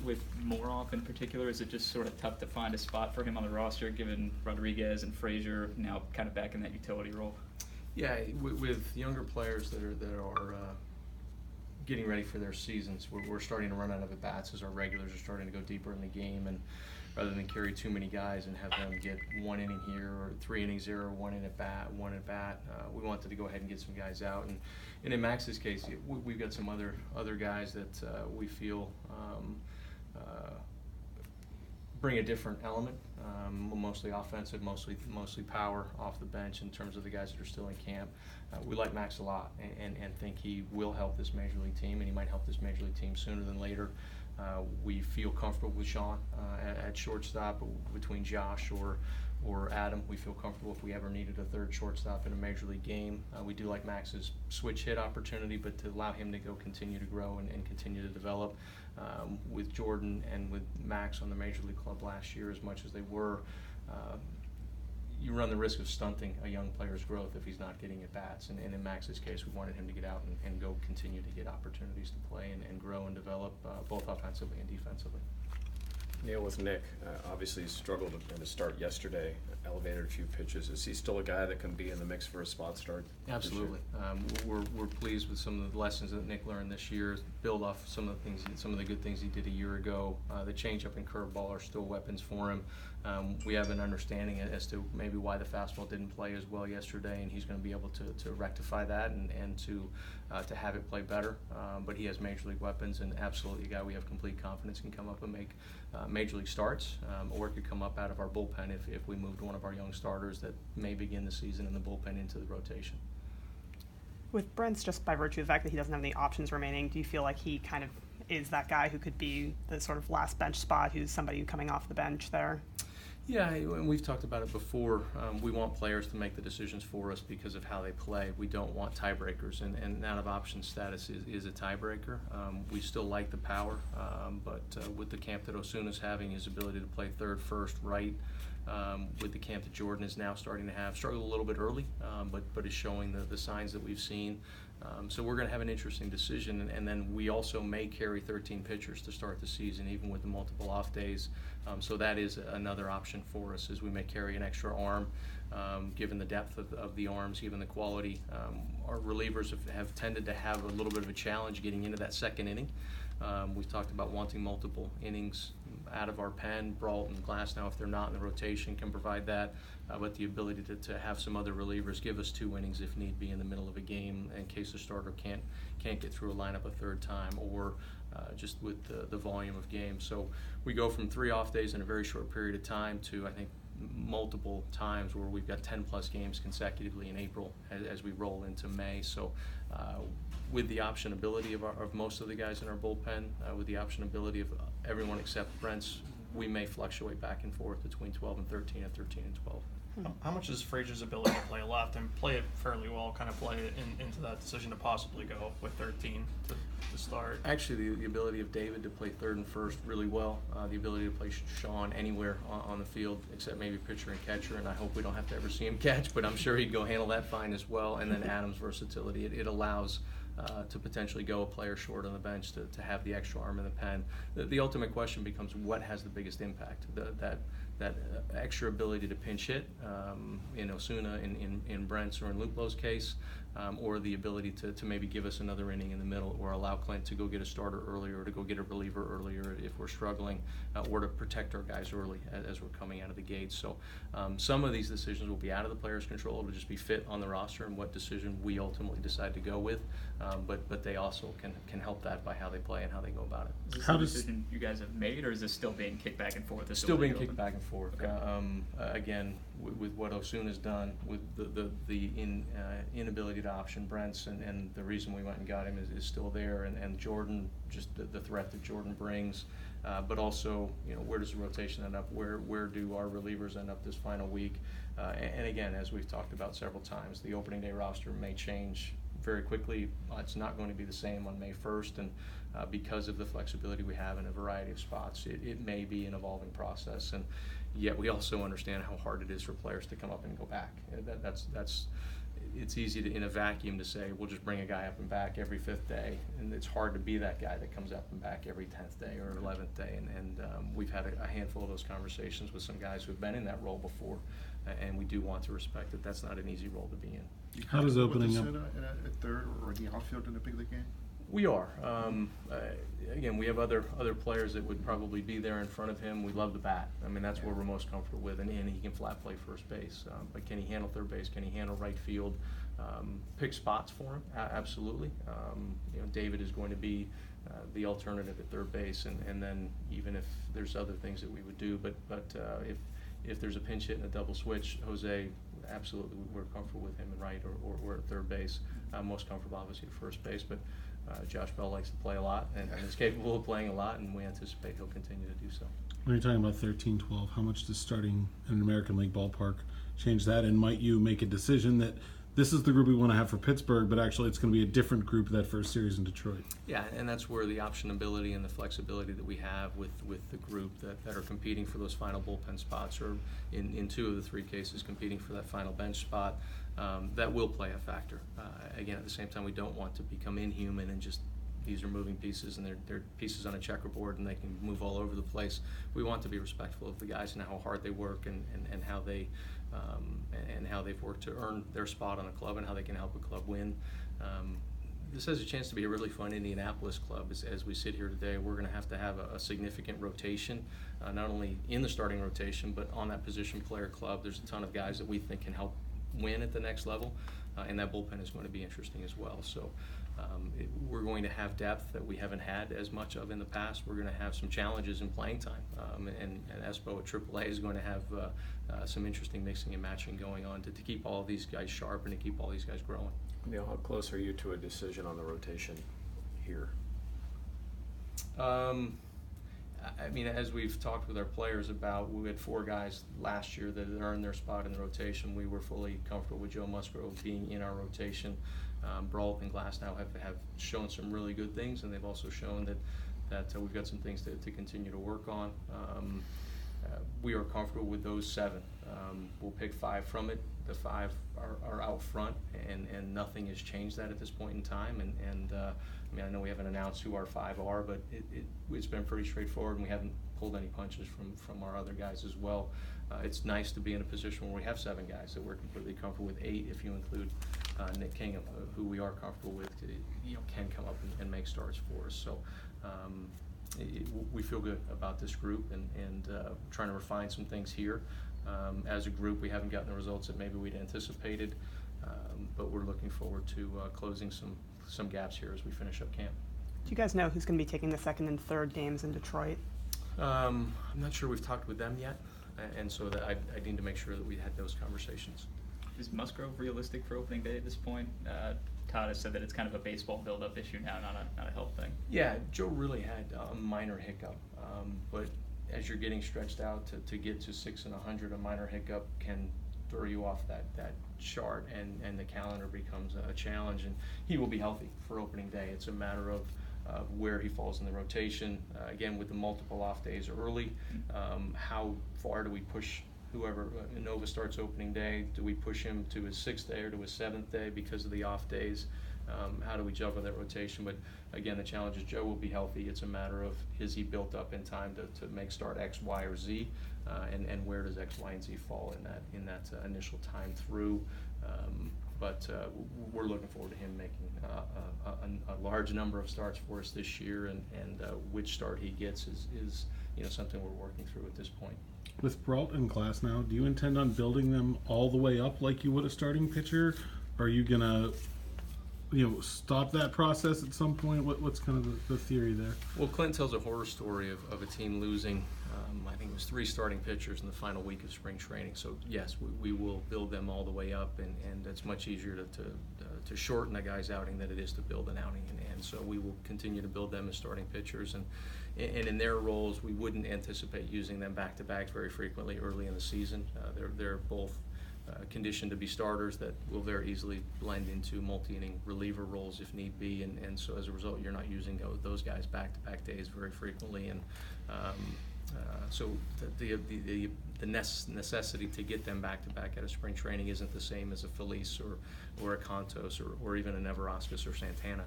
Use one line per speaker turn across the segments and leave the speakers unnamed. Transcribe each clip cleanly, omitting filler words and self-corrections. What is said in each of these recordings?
with Moroff in particular? Is it just sort of tough to find a spot for him on the roster, given Rodriguez and Frazier now kind of back in that utility role?
Yeah, with younger players that are getting ready for their seasons, we're starting to run out of at-bats as our regulars are starting to go deeper in the game, and rather than carry too many guys and have them get 1 inning here or 3 innings there or 1 at bat, we wanted to go ahead and get some guys out. And in Max's case, we've got some other guys that we feel bring a different element, mostly offensive, mostly power off the bench in terms of the guys that are still in camp. We like Max a lot and think he will help this Major League team, and he might help this Major League team sooner than later. We feel comfortable with Sean at shortstop. Between Josh or Adam, we feel comfortable if we ever needed a third shortstop in a Major League game. We do like Max's switch hit opportunity, but to allow him to continue to grow and continue to develop. With Jordan and with Max on the Major League club last year, as much as they were, you run the risk of stunting a young player's growth if he's not getting at bats. And in Max's case, we wanted him to get out and go continue to get opportunities to play and grow and develop both offensively and defensively.
Neal, with Nick, obviously he struggled in his start yesterday, elevated a few pitches. Is he still a guy that can be in the mix for a spot start?
Absolutely. We're pleased with some of the lessons that Nick learned this year, build off some of the good things he did a year ago. The changeup and curveball are still weapons for him. We have an understanding as to maybe why the fastball didn't play as well yesterday, and he's going to be able to rectify that and to have it play better. But he has Major League weapons, and absolutely a guy we have complete confidence can come up and make Major League starts, or could come up out of our bullpen if we moved one of our young starters that may begin the season in the bullpen into the rotation.
With Brent's, just by virtue of the fact that he doesn't have any options remaining, do you feel like he kind of is that guy who could be the sort of last bench spot, who's somebody coming off the bench there?
Yeah, and we've talked about it before. We want players to make the decisions for us because of how they play. We don't want tiebreakers, and out of option status is a tiebreaker. We still like the power, but with the camp that Osuna's having, his ability to play third, first, right, with the camp that Jordan is now starting to have, struggled a little bit early, but is showing the signs that we've seen. So we're going to have an interesting decision, and then we also may carry 13 pitchers to start the season, even with the multiple off days. So that is another option for us, is we may carry an extra arm, given the depth of the arms, given the quality. Our relievers have tended to have a little bit of a challenge getting into that second inning. We've talked about wanting multiple innings out of our pen. Brault and Glass now, if they're not in the rotation, can provide that, but the ability to have some other relievers give us 2 innings if need be in the middle of a game in case the starter can't get through a lineup a third time, or just with the volume of games. So we go from 3 off days in a very short period of time to, I think, multiple times where we've got 10 plus games consecutively in April as we roll into May. So with the optionability of most of the guys in our bullpen, with the optionability of everyone except Brent's, we may fluctuate back and forth between 12 and 13 and 13 and 12.
How much is Frazier's ability to play left and play it fairly well kind of play it into that decision to possibly go with 13 to start?
Actually, the ability of David to play third and first really well, the ability to play Sean anywhere on the field except maybe pitcher and catcher, and I hope we don't have to ever see him catch, but I'm sure he'd go handle that fine as well. And then Adam's versatility, it allows to potentially go a player short on the bench to have the extra arm in the pen. The ultimate question becomes what has the biggest impact? That extra ability to pinch hit in Osuna, in Brent's, or in Luplo's case, or the ability to maybe give us another inning in the middle, or allow Clint to go get a starter earlier, or to go get a reliever earlier if we're struggling, or to protect our guys early as we're coming out of the gates. So some of these decisions will be out of the player's control. It'll just be fit on the roster and what decision we ultimately decide to go with. But they also can help that by how they play and how they go about it.
Is this a decision you guys have made, or is this still being kicked back and forth?
Still being kicked back and forth.
Okay.
Again, with what Osuna's done, with the inability to option Brent's, and the reason we went and got him is still there, and Jordan, just the threat that Jordan brings, but also, where does the rotation end up? Where do our relievers end up this final week? And again, as we've talked about several times, the opening day roster may change very quickly. It's not going to be the same on May 1st, and because of the flexibility we have in a variety of spots, it may be an evolving process. And yet we also understand how hard it is for players to come up and go back. it's easy to, in a vacuum, to say, we'll just bring a guy up and back every 5th day, and it's hard to be that guy that comes up and back every 10th day or 11th day, and we've had a handful of those conversations with some guys who've been in that role before, and we do want to respect that that's not an easy role to be in.
How does opening
with
up?
the center at third or the outfield in a big league game?
We are. Again, we have other players that would probably be there in front of him. We love the bat. I mean, that's what we're most comfortable with, and he can flat play first base. But can he handle third base? Can he handle right field? Pick spots for him, absolutely. David is going to be the alternative at third base, and then even if there's other things that we would do, but if there's a pinch hit and a double switch, Jose, absolutely, we're comfortable with him in right or at third base. Most comfortable, obviously, at first base, but Josh Bell likes to play a lot and is capable of playing a lot, and we anticipate he'll continue to do so.
When you're talking about 13, 12, how much does starting in an American League ballpark change that? And might you make a decision that this is the group we want to have for Pittsburgh, but actually it's going to be a different group that first series in Detroit?
Yeah, and that's where the optionability and the flexibility that we have with the group that are competing for those final bullpen spots, or in 2 of the 3 cases competing for that final bench spot, that will play a factor. Again, at the same time, we don't want to become inhuman and just, these are moving pieces and they're pieces on a checkerboard and they can move all over the place. We want to be respectful of the guys and how hard they work and how they and how they've worked to earn their spot on a club and how they can help a club win. This has a chance to be a really fun Indianapolis club. As we sit here today, we're going to have a significant rotation, not only in the starting rotation, but on that position player club. There's a ton of guys that we think can help win at the next level, and that bullpen is going to be interesting as well. So we're going to have depth that we haven't had as much of in the past. We're going to have some challenges in playing time, and Espo at AAA is going to have some interesting mixing and matching going on to keep all of these guys sharp and to keep all these guys growing.
Neal, how close are you to a decision on the rotation here?
I mean, as we've talked with our players about, we had 4 guys last year that had earned their spot in the rotation. We were fully comfortable with Joe Musgrove being in our rotation. Brault and Glass now have shown some really good things, and they've also shown that we've got some things to continue to work on. We are comfortable with those 7. We'll pick 5 from it. The 5 are out front, and nothing has changed that at this point in time. I mean, I know we haven't announced who our 5 are, but it's been pretty straightforward, and we haven't pulled any punches from our other guys as well. It's nice to be in a position where we have 7 guys that we're completely comfortable with. 8 if you include Nick Kingham, who we are comfortable with, can come up and make starts for us. So we feel good about this group, and trying to refine some things here. As a group, we haven't gotten the results that maybe we'd anticipated, but we're looking forward to closing some gaps here as we finish up camp.
Do you guys know who's going to be taking the 2nd and 3rd games in Detroit?
I'm not sure we've talked with them yet, and so that I need to make sure that we had those conversations.
Is Musgrove realistic for opening day at this point? Todd has said that it's kind of a baseball build-up issue now, not a health thing.
Yeah, Joe really had a minor hiccup, but as you're getting stretched out to get to 6 and 100, a minor hiccup can throw you off that chart, and the calendar becomes a challenge. And he will be healthy for opening day. It's a matter of where he falls in the rotation. Again, with the multiple off days early, how far do we push whoever Nova starts opening day? Do we push him to his 6th day or to his 7th day because of the off days? How do we juggle that rotation? But again, the challenge is Joe will be healthy. It's a matter of, is he built up in time to make start X, Y, or Z, and where does X, Y, and Z fall in that initial time through? But we're looking forward to him making a large number of starts for us this year, and which start he gets is something we're working through at this point.
With Brault and Glass now, do you intend on building them all the way up like you would a starting pitcher? Or are you gonna stop that process at some point? What's kind of the theory there?
Well, Clint tells a horror story of a team losing, I think it was 3 starting pitchers in the final week of spring training. So yes, we will build them all the way up, and it's much easier to shorten a guy's outing than it is to build an outing. And so we will continue to build them as starting pitchers, and in their roles, we wouldn't anticipate using them back-to-back very frequently early in the season. They're both conditioned to be starters that will very easily blend into multi-inning reliever roles if need be, and so as a result, you're not using those guys back-to-back days very frequently. And So the necessity to get them back to back out of spring training isn't the same as a Felice or a Contos or even a Neverauskas or Santana.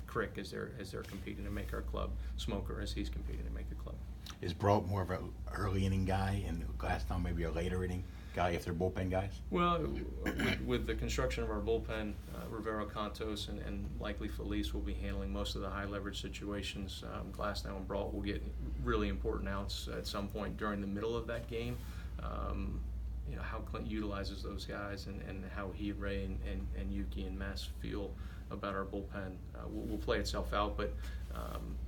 Crick as they're competing to make our club, Smoker as he's competing to make the club.
Is Brault more of an early inning guy and Glasnow maybe a later inning guy if they're bullpen guys?
Well, with the construction of our bullpen, Rivero, Contos, and likely Felice will be handling most of the high leverage situations. Glasnow and Brault will get really important outs at some point during the middle of that game. How Clint utilizes those guys and how he, Ray, and Yuki and Mess feel about our bullpen will play itself out. But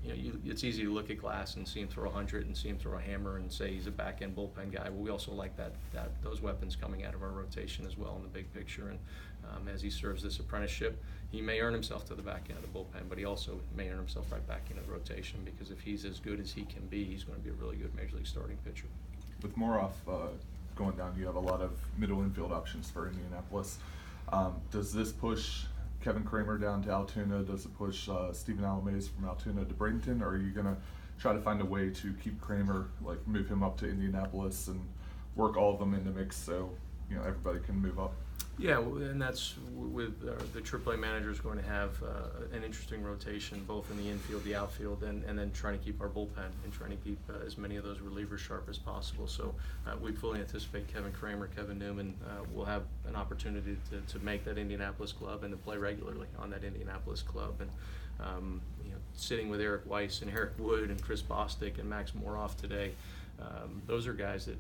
it's easy to look at Glass and see him throw 100 and see him throw a hammer and say he's a back-end bullpen guy. But we also like those weapons coming out of our rotation as well in the big picture. And as he serves this apprenticeship, he may earn himself to the back end of the bullpen, but he also may earn himself right back into the rotation, because if he's as good as he can be, he's going to be a really good Major League starting pitcher.
With Moroff going down, you have a lot of middle infield options for Indianapolis. Does this push Kevin Kramer down to Altoona? Does it push Stephen Alamaze from Altoona to Bradenton? Or are you going to try to find a way to keep Kramer, like move him up to Indianapolis and work all of them in the mix so everybody can move up?
Yeah, and that's with the AAA manager is going to have an interesting rotation, both in the infield, the outfield, and then trying to keep our bullpen and trying to keep as many of those relievers sharp as possible. So we fully anticipate Kevin Kramer, Kevin Newman will have an opportunity to make that Indianapolis club and to play regularly on that Indianapolis club. And sitting with Eric Weiss and Eric Wood and Chris Bostic and Max Moroff today, those are guys that,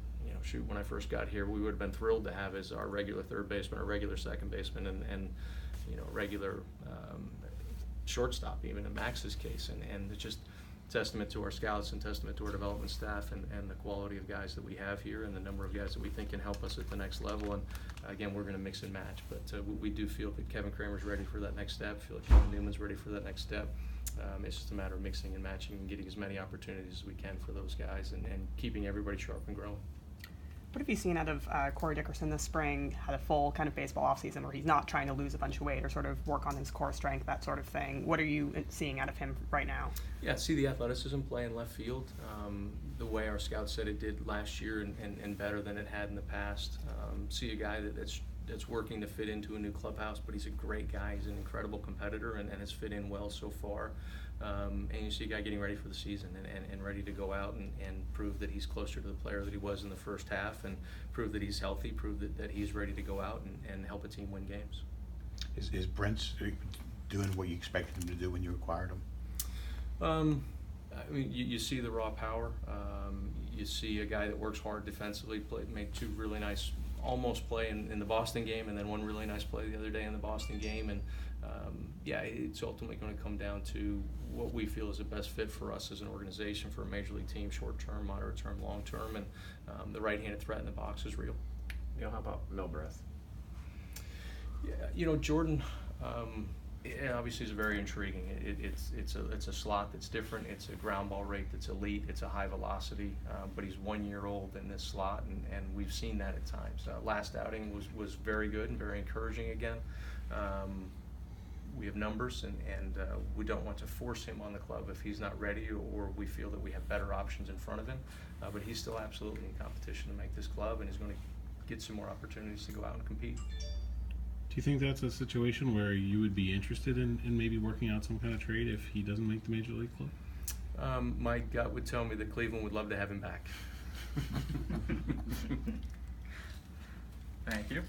when I first got here, we would have been thrilled to have as our regular third baseman, our regular second baseman, and regular shortstop, even in Max's case. And it's just testament to our scouts and testament to our development staff and the quality of guys that we have here and the number of guys that we think can help us at the next level. And again, we're going to mix and match, but we do feel that Kevin Kramer's ready for that next step, feel like Kevin Newman's ready for that next step. It's just a matter of mixing and matching and getting as many opportunities as we can for those guys and keeping everybody sharp and growing.
What have you seen out of Corey Dickerson this spring? Had a full kind of baseball offseason where he's not trying to lose a bunch of weight or sort of work on his core strength, that sort of thing. What are you seeing out of him right now?
Yeah, see the athleticism play in left field, the way our scouts said it did last year and better than it had in the past. See a guy that's working to fit into a new clubhouse, but he's a great guy. He's an incredible competitor and has fit in well so far. And you see a guy getting ready for the season and ready to go out and prove that he's closer to the player that he was in the first half, and prove that he's healthy, prove that he's ready to go out and help a team win games.
Is Brent doing what you expected him to do when you acquired him?
I mean, you see the raw power. You see a guy that works hard defensively, made two really nice almost play in the Boston game, and then one really nice play the other day in the Boston game. And it's ultimately going to come down to what we feel is the best fit for us as an organization for a major league team, short term, moderate term, long term, and the right-handed threat in the box is real.
How about Milbreath?
Yeah, Jordan. Obviously is very intriguing. It's a slot that's different. It's a ground ball rate that's elite. It's a high velocity, but he's 1 year old in this slot, and we've seen that at times. Last outing was very good and very encouraging again. We have numbers, and we don't want to force him on the club if he's not ready, or we feel that we have better options in front of him. But he's still absolutely in competition to make this club, and he's going to get some more opportunities to go out and compete.
Do you think that's a situation where you would be interested in maybe working out some kind of trade if he doesn't make the Major League club?
My gut would tell me that Cleveland would love to have him back.
Thank you.